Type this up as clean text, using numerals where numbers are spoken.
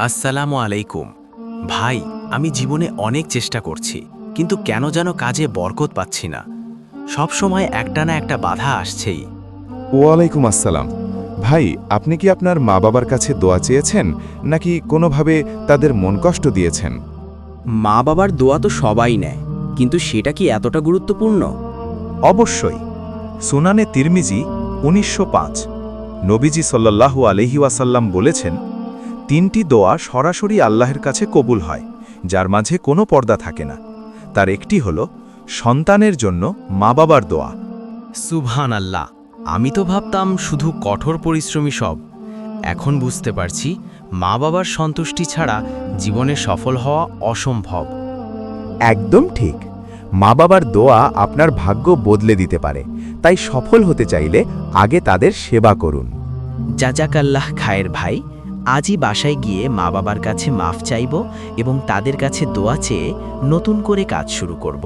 আসসালামু আলাইকুম। ভাই, আমি জীবনে অনেক চেষ্টা করছি, কিন্তু কেন যেন কাজে বরকত পাচ্ছি না। সব সময় একটা না একটা বাধা আসছেই। ওয়ালাইকুম আসসালাম। ভাই, আপনি কি আপনার মা বাবার কাছে দোয়া চেয়েছেন নাকি কোনোভাবে তাদের মন কষ্ট দিয়েছেন? মা বাবার দোয়া তো সবাই নেয়, কিন্তু সেটা কি এতটা গুরুত্বপূর্ণ? অবশ্যই। সুনানে তিরমিজি ১৯০৫ নবীজি সাল্লাল্লাহু আলাইহি ওয়াসাল্লাম বলেছেন, তিনটি দোয়া সরাসরি আল্লাহর কাছে কবুল হয়, যার মাঝে কোনো পর্দা থাকে না। তার একটি হল সন্তানের জন্য মা বাবার দোয়া। সুবহান আল্লাহ! আমি তো ভাবতাম শুধু কঠোর পরিশ্রমী সব। এখন বুঝতে পারছি, মা বাবার সন্তুষ্টি ছাড়া জীবনে সফল হওয়া অসম্ভব। একদম ঠিক। মা বাবার দোয়া আপনার ভাগ্য বদলে দিতে পারে, তাই সফল হতে চাইলে আগে তাদের সেবা করুন। জাজাকাল্লাহ খায়ের ভাই, আজই বাসায় গিয়ে মা বাবার কাছে মাফ চাইব এবং তাদের কাছে দোয়া চেয়ে নতুন করে কাজ শুরু করব।